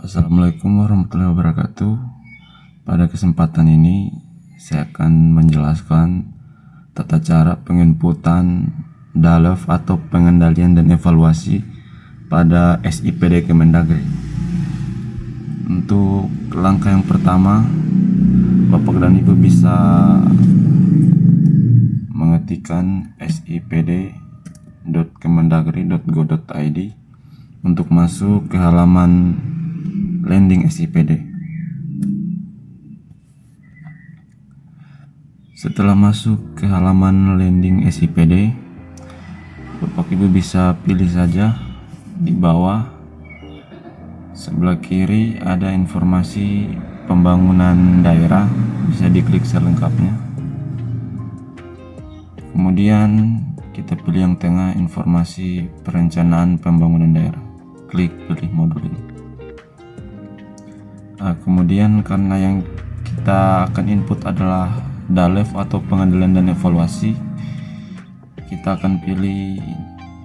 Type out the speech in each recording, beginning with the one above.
Assalamualaikum warahmatullahi wabarakatuh. Pada kesempatan ini saya akan menjelaskan tata cara penginputan DALEV atau pengendalian dan evaluasi pada SIPD Kemendagri. Untuk langkah yang pertama, Bapak dan Ibu bisa mengetikkan sipd.kemendagri.go.id untuk masuk ke halaman landing SIPD. Setelah masuk ke halaman landing SIPD, Bapak Ibu bisa pilih saja di bawah sebelah kiri ada informasi pembangunan daerah, bisa diklik selengkapnya. Kemudian kita pilih yang tengah, informasi perencanaan pembangunan daerah, klik pilih modul ini. Kemudian karena yang kita akan input adalah DALEV atau pengendalian dan evaluasi, kita akan pilih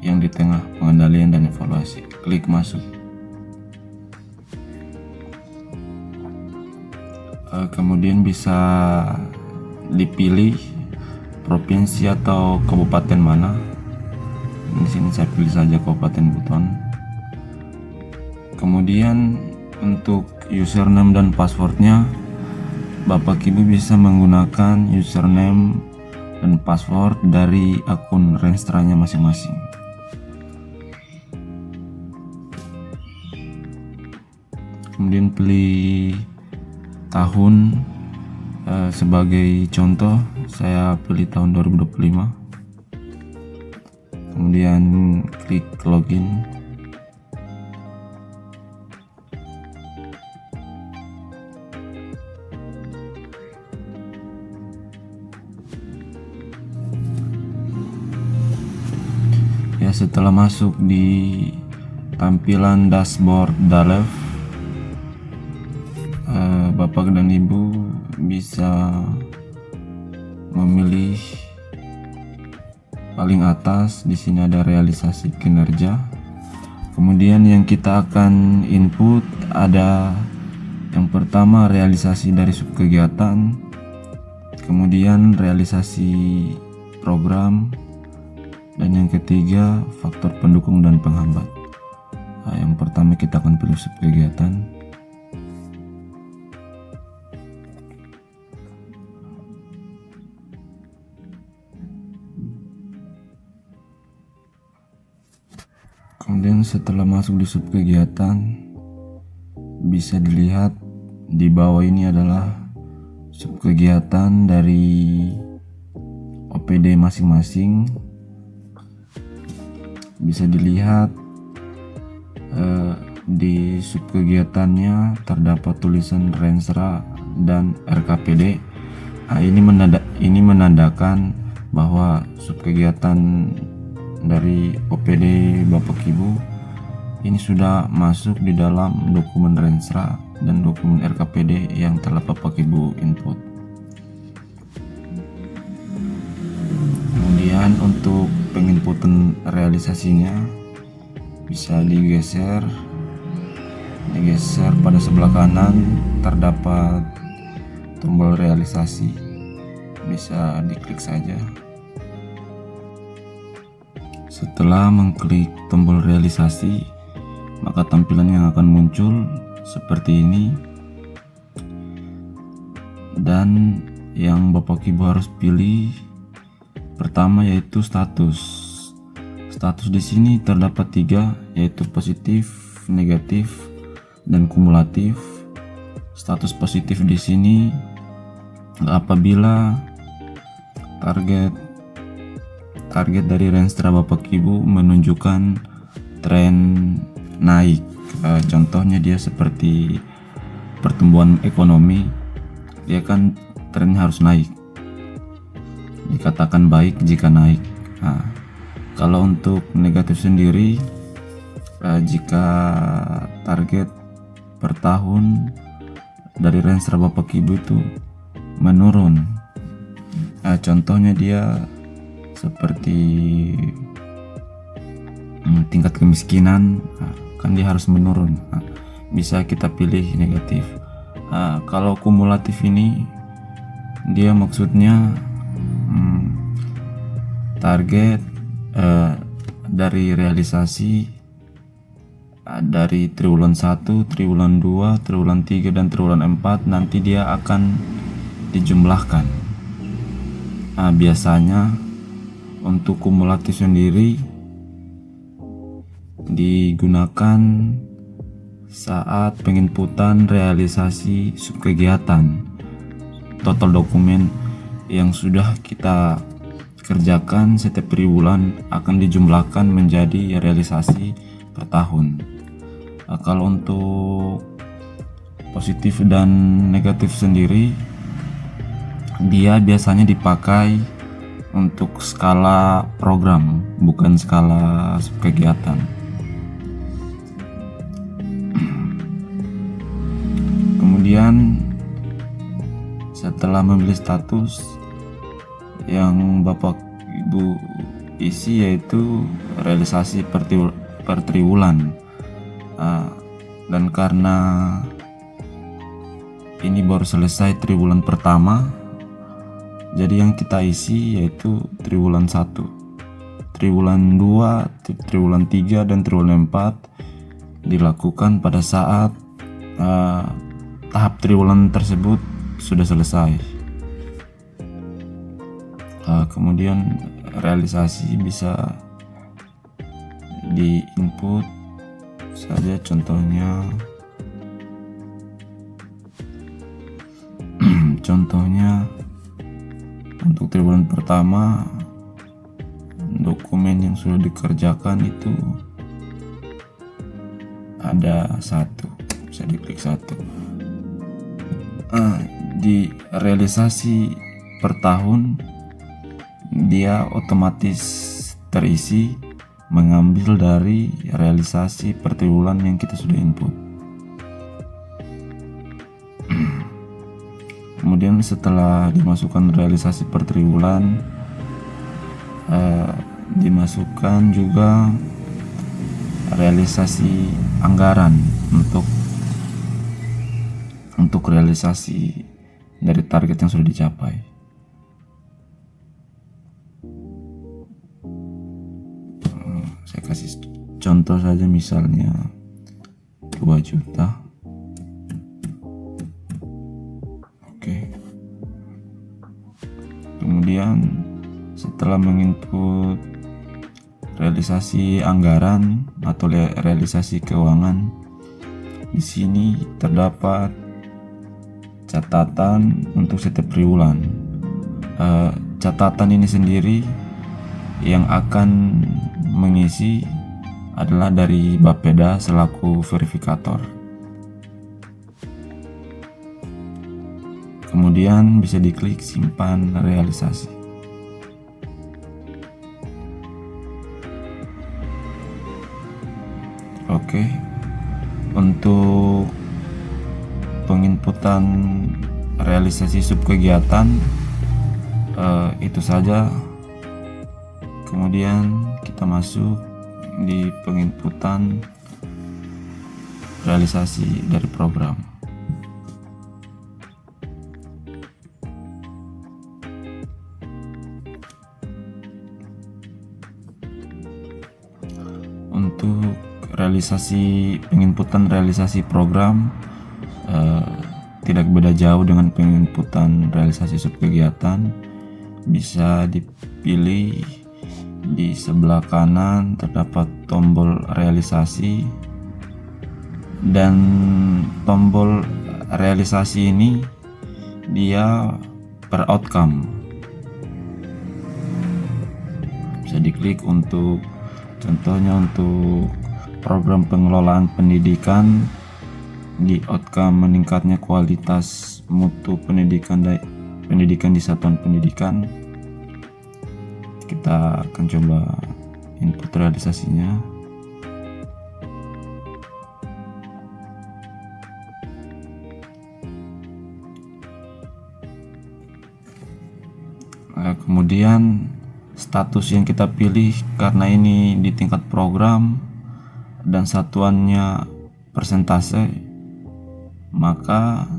yang di tengah, pengendalian dan evaluasi, klik masuk. Kemudian bisa dipilih provinsi atau kabupaten mana. Di sini saya pilih saja Kabupaten Buton. Kemudian untuk username dan passwordnya, Bapak Ibu bisa menggunakan username dan password dari akun Renstranya masing-masing. Kemudian pilih tahun, sebagai contoh saya pilih tahun 2025. Kemudian klik login. Ya, setelah masuk di tampilan dashboard DALEV, Bapak dan Ibu bisa memilih paling atas. Di sini ada realisasi kinerja. Kemudian yang kita akan input ada yang pertama realisasi dari subkegiatan, kemudian realisasi program, dan yang ketiga faktor pendukung dan penghambat. Yang pertama kita akan pilih subkegiatan. Kemudian setelah masuk di subkegiatan, bisa dilihat di bawah ini adalah subkegiatan dari OPD masing-masing. Bisa dilihat di subkegiatannya terdapat tulisan Renstra dan RKPD. Ini menandakan bahwa subkegiatan dari OPD Bapak Ibu ini sudah masuk di dalam dokumen Renstra dan dokumen RKPD yang telah Bapak Ibu input. Kemudian untuk penginputan realisasinya bisa digeser pada sebelah kanan terdapat tombol realisasi, bisa diklik saja. Setelah mengklik tombol realisasi, maka tampilan yang akan muncul seperti ini. Dan yang Bapak Ibu harus pilih pertama yaitu status. Status di sini terdapat 3, yaitu positif, negatif, dan kumulatif. Status positif di sini apabila target dari Renstra Bapak Ibu menunjukkan tren naik. Contohnya dia seperti pertumbuhan ekonomi, dia kan trennya harus naik, dikatakan baik jika naik. Kalau untuk negatif sendiri, jika target per tahun dari Renstra Bapak Ibu itu menurun, contohnya dia seperti tingkat kemiskinan, kan dia harus menurun. bisa kita pilih negatif. Kalau kumulatif ini dia maksudnya target dari realisasi dari triwulan 1, triwulan 2, triwulan 3 dan triwulan 4 nanti dia akan dijumlahkan. Biasanya untuk kumulatif sendiri digunakan saat penginputan realisasi subkegiatan. Total dokumen yang sudah kita kerjakan setiap triwulan akan dijumlahkan menjadi realisasi per tahun. Kalau untuk positif dan negatif sendiri, dia biasanya dipakai untuk skala program, bukan skala subkegiatan. Kemudian setelah memilih status yang Bapak Ibu isi, yaitu realisasi per triwulan, dan karena ini baru selesai triwulan pertama, jadi yang kita isi yaitu triwulan 1, triwulan 2, triwulan 3 dan triwulan 4 dilakukan pada saat tahap triwulan tersebut sudah selesai. Kemudian realisasi bisa di input saja, contohnya untuk triwulan pertama dokumen yang sudah dikerjakan itu ada 1, bisa diklik 1. Di realisasi per tahun dia otomatis terisi mengambil dari realisasi per triwulan yang kita sudah input. Kemudian setelah dimasukkan realisasi per triwulan, dimasukkan juga realisasi anggaran untuk realisasi dari target yang sudah dicapai. Saya kasih contoh saja, misalnya 2 juta. Oke. Kemudian setelah menginput realisasi anggaran atau realisasi keuangan, di sini terdapat catatan untuk setiap triwulan. Catatan ini sendiri yang akan mengisi adalah dari Bapeda selaku verifikator. Kemudian bisa diklik simpan realisasi. Oke. Untuk penginputan realisasi subkegiatan itu saja. Kemudian kita masuk di penginputan realisasi dari program. Untuk penginputan realisasi program tidak beda jauh dengan penginputan realisasi subkegiatan. Bisa dipilih di sebelah kanan terdapat tombol realisasi, dan tombol realisasi ini dia per outcome. Bisa diklik untuk contohnya untuk program pengelolaan pendidikan, di outcome meningkatnya kualitas mutu pendidikan di satuan pendidikan. Kita akan coba input realisasinya. Kemudian status yang kita pilih, karena ini di tingkat program dan satuannya persentase, maka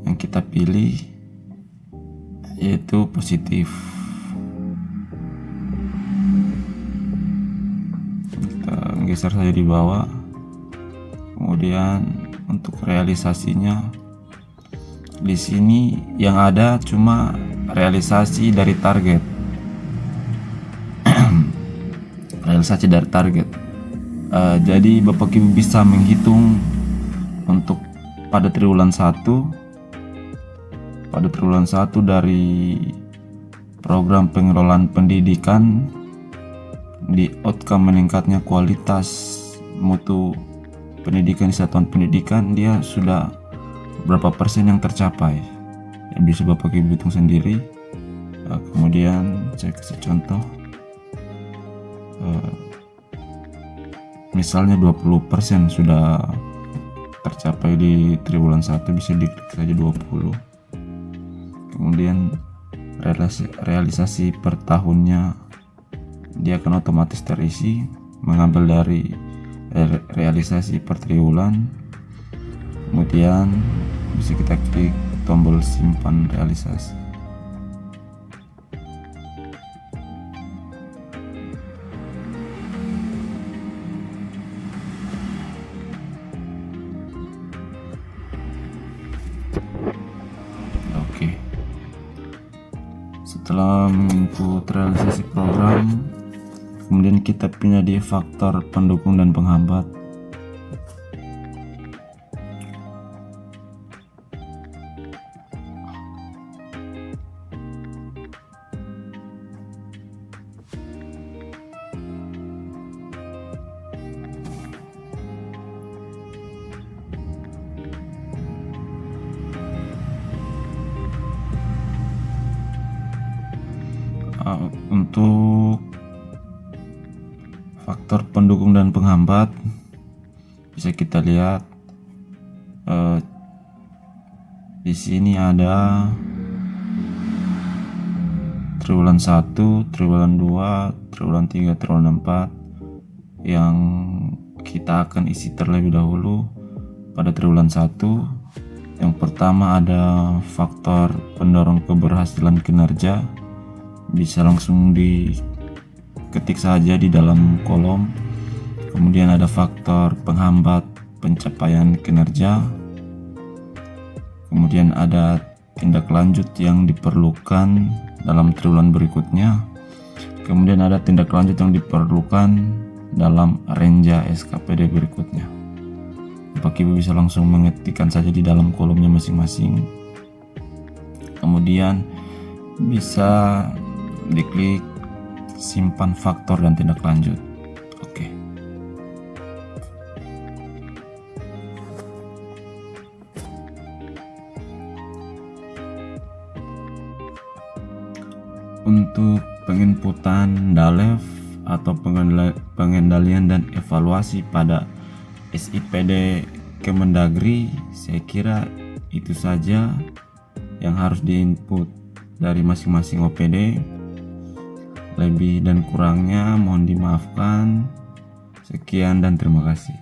yang kita pilih yaitu positif. Kita geser saja di bawah. Kemudian untuk realisasinya di sini yang ada cuma realisasi dari target. Realisasi dari target. Jadi Bapak Ibu bisa menghitung untuk pada triwulan 1 dari program pengelolaan pendidikan di outcome meningkatnya kualitas mutu pendidikan di satuan pendidikan, dia sudah berapa persen yang tercapai. Ya, bisa Bapak Ibu hitung sendiri. Kemudian saya kasih contoh, misalnya 20% sudah tercapai di triwulan 1, bisa diklik saja 20. Kemudian realisasi per tahunnya dia akan otomatis terisi, mengambil dari realisasi per triwulan. Kemudian bisa kita klik tombol simpan realisasi. Oke. Setelah menginput realisasi program, kemudian kita pindah di faktor pendukung dan penghambat. Untuk faktor pendukung dan penghambat bisa kita lihat di sini ada triwulan 1, triwulan 2, triwulan 3, triwulan 4 yang kita akan isi terlebih dahulu. Pada triwulan 1, yang pertama ada faktor pendorong keberhasilan kinerja, bisa langsung diketik saja di dalam kolom. Kemudian ada faktor penghambat pencapaian kinerja. Kemudian ada tindak lanjut yang diperlukan dalam triwulan berikutnya. Kemudian ada tindak lanjut yang diperlukan dalam renja SKPD berikutnya. Bapak Ibu bisa langsung mengetikkan saja di dalam kolomnya masing-masing. Kemudian bisa diklik simpan faktor dan tindak lanjut. Oke. Untuk penginputan DALEV atau pengendalian dan evaluasi pada SIPD Kemendagri, saya kira itu saja yang harus diinput dari masing-masing OPD. Lebih dan kurangnya mohon dimaafkan. Sekian dan terima kasih.